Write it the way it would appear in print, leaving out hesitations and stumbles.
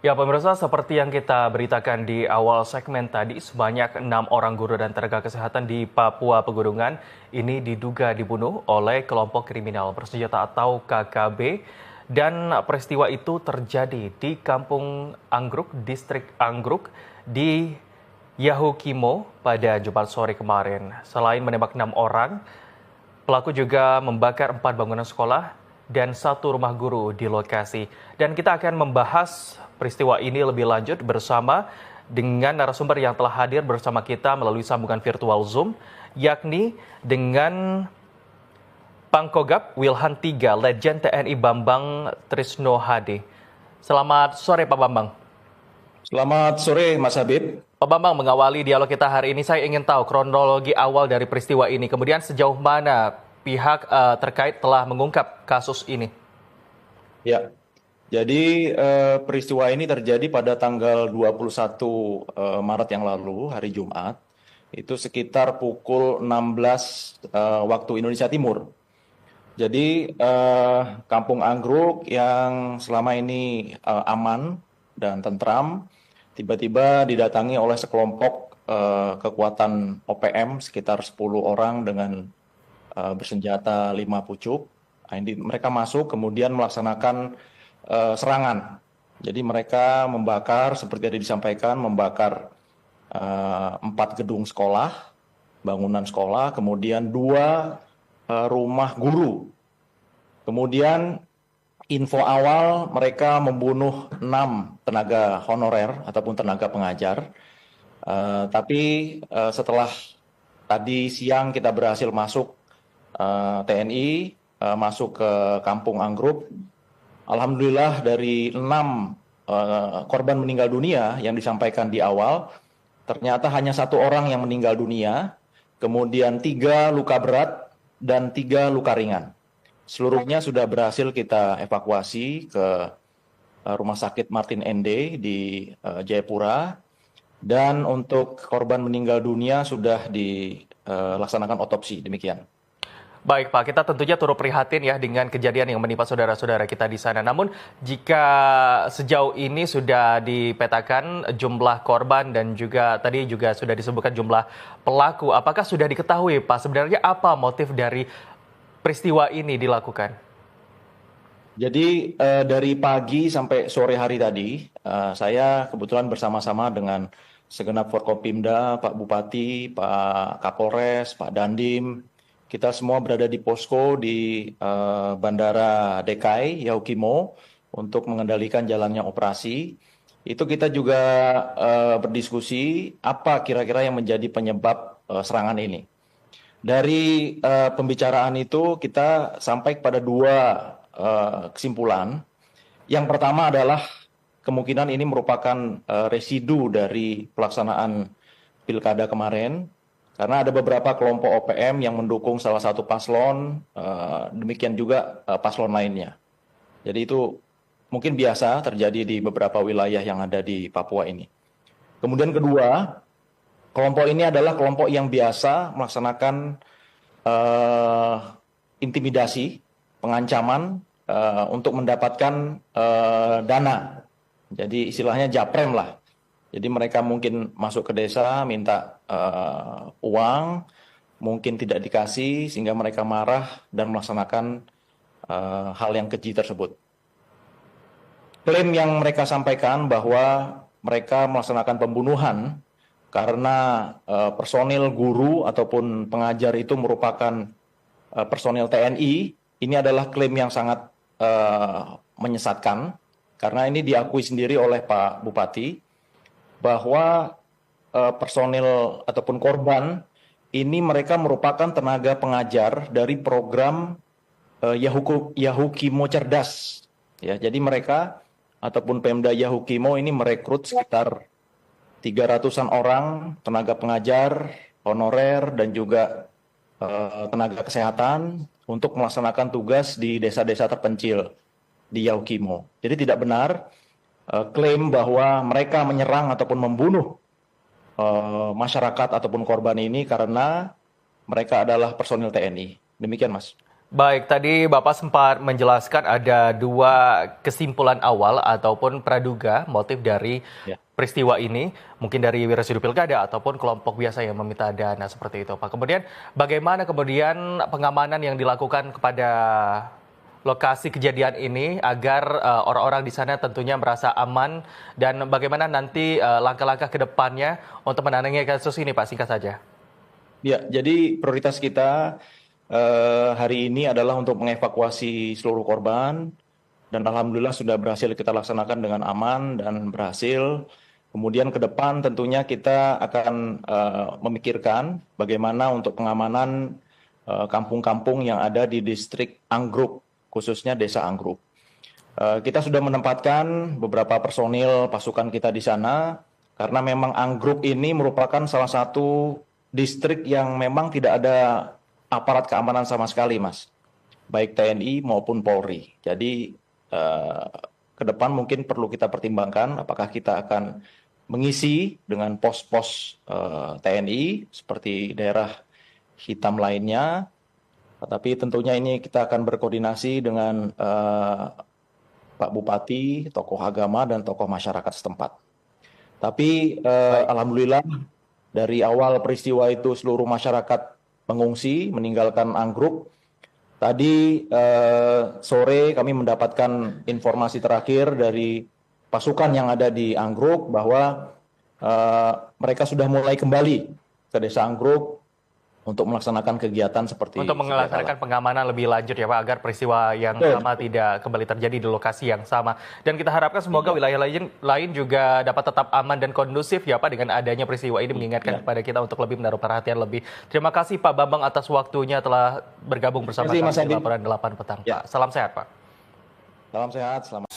Ya, pemirsa, seperti yang kita beritakan di awal segmen tadi, sebanyak 6 orang guru dan tenaga kesehatan di Papua Pegunungan ini diduga dibunuh oleh kelompok kriminal bersenjata atau KKB. Dan peristiwa itu terjadi di Kampung Anggruk, Distrik Anggruk, di Yahukimo pada Jumat sore kemarin. Selain menembak 6 orang, pelaku juga membakar 4 bangunan sekolah dan 1 rumah guru di lokasi. Dan kita akan membahas peristiwa ini lebih lanjut bersama dengan narasumber yang telah hadir bersama kita melalui sambungan virtual Zoom, yakni dengan Pangkogap Wilhan III, Legend TNI Bambang Trisno Hadi. Selamat sore Pak Bambang. Selamat sore, Mas Habib. Pak Bambang, mengawali dialog kita hari ini, saya ingin tahu kronologi awal dari peristiwa ini. Kemudian sejauh mana pihak terkait telah mengungkap kasus ini? Ya, jadi peristiwa ini terjadi pada tanggal 21 Maret yang lalu, hari Jumat. Itu sekitar pukul 16 waktu Indonesia Timur. Jadi Kampung Anggruk yang selama ini aman dan tentram, tiba-tiba didatangi oleh sekelompok kekuatan OPM sekitar 10 orang dengan bersenjata 5 pucuk. Mereka masuk kemudian melaksanakan serangan. Jadi mereka membakar, seperti tadi disampaikan, membakar 4 gedung sekolah, bangunan sekolah, kemudian 2 rumah guru. Kemudian info awal mereka membunuh 6 tenaga honorer ataupun tenaga pengajar. Tapi setelah tadi siang kita berhasil masuk TNI, masuk ke Kampung Anggruk. Alhamdulillah dari 6 korban meninggal dunia yang disampaikan di awal, ternyata hanya 1 orang yang meninggal dunia, kemudian 3 luka berat dan 3 luka ringan. Seluruhnya sudah berhasil kita evakuasi ke Rumah Sakit Martin ND di Jayapura. Dan untuk korban meninggal dunia sudah dilaksanakan otopsi, demikian. Baik Pak, kita tentunya turut prihatin ya dengan kejadian yang menimpa saudara-saudara kita di sana. Namun jika sejauh ini sudah dipetakan jumlah korban dan juga tadi juga sudah disebutkan jumlah pelaku, apakah sudah diketahui Pak sebenarnya apa motif dari peristiwa ini dilakukan? Jadi dari pagi sampai sore hari tadi, saya kebetulan bersama-sama dengan segenap Forkopimda, Pak Bupati, Pak Kapolres, Pak Dandim. Kita semua berada di posko di Bandara DKI Yahukimo untuk mengendalikan jalannya operasi. Itu kita juga berdiskusi apa kira-kira yang menjadi penyebab serangan ini. Dari pembicaraan itu kita sampai kepada 2 kesimpulan. Yang pertama adalah kemungkinan ini merupakan residu dari pelaksanaan pilkada kemarin. Karena ada beberapa kelompok OPM yang mendukung salah satu paslon, demikian juga paslon lainnya. Jadi itu mungkin biasa terjadi di beberapa wilayah yang ada di Papua ini. Kemudian kedua, kelompok ini adalah kelompok yang biasa melaksanakan intimidasi, pengancaman untuk mendapatkan dana. Jadi istilahnya japrem lah. Jadi mereka mungkin masuk ke desa minta uang, mungkin tidak dikasih sehingga mereka marah dan melaksanakan hal yang keji tersebut. Klaim yang mereka sampaikan bahwa mereka melaksanakan pembunuhan karena personil guru ataupun pengajar itu merupakan personil TNI, ini adalah klaim yang sangat menyesatkan karena ini diakui sendiri oleh Pak Bupati bahwa personil ataupun korban ini mereka merupakan tenaga pengajar dari program Yahukimo Cerdas. Ya, jadi mereka ataupun Pemda Yahukimo ini merekrut sekitar 300-an orang tenaga pengajar, honorer dan juga tenaga kesehatan untuk melaksanakan tugas di desa-desa terpencil di Yahukimo. Jadi tidak benar klaim bahwa mereka menyerang ataupun membunuh masyarakat ataupun korban ini karena mereka adalah personil TNI. Demikian, Mas. Baik, tadi Bapak sempat menjelaskan ada dua kesimpulan awal ataupun praduga motif dari Ya. peristiwa ini, mungkin dari Wirasudul Pilkada ataupun kelompok biasa yang meminta dana seperti itu, Pak. Kemudian bagaimana kemudian pengamanan yang dilakukan kepada lokasi kejadian ini agar orang-orang di sana tentunya merasa aman dan bagaimana nanti langkah-langkah ke depannya untuk menangani kasus ini, Pak, singkat saja. Ya, jadi prioritas kita hari ini adalah untuk mengevakuasi seluruh korban dan alhamdulillah sudah berhasil kita laksanakan dengan aman dan berhasil. Kemudian ke depan tentunya kita akan memikirkan bagaimana untuk pengamanan kampung-kampung yang ada di distrik Anggruk, khususnya Desa Anggruk. Kita sudah menempatkan beberapa personil pasukan kita di sana karena memang Anggruk ini merupakan salah satu distrik yang memang tidak ada aparat keamanan sama sekali, Mas. Baik TNI maupun Polri. Jadi ke depan mungkin perlu kita pertimbangkan apakah kita akan mengisi dengan pos-pos TNI seperti daerah hitam lainnya. Tapi tentunya ini kita akan berkoordinasi dengan Pak Bupati, tokoh agama, dan tokoh masyarakat setempat. Tapi Baik. alhamdulillah dari awal peristiwa itu seluruh masyarakat mengungsi, meninggalkan Anggruk. Tadi sore kami mendapatkan informasi terakhir dari pasukan yang ada di Anggruk bahwa mereka sudah mulai kembali ke Desa Anggruk untuk melaksanakan kegiatan seperti Untuk sedia kala. melaksanakan pengamanan lebih lanjut ya Pak, agar peristiwa yang Betul. sama tidak kembali terjadi di lokasi yang sama. Dan kita harapkan semoga wilayah lain juga dapat tetap aman dan kondusif ya Pak dengan adanya peristiwa ini, mengingatkan kepada kita untuk lebih menaruh perhatian lebih. Terima kasih Pak Bambang atas waktunya telah bergabung bersama Terima kasih, kami Mas di Andi. laporan 8 petang Ya. Pak. Salam sehat Pak. Salam sehat, selamat.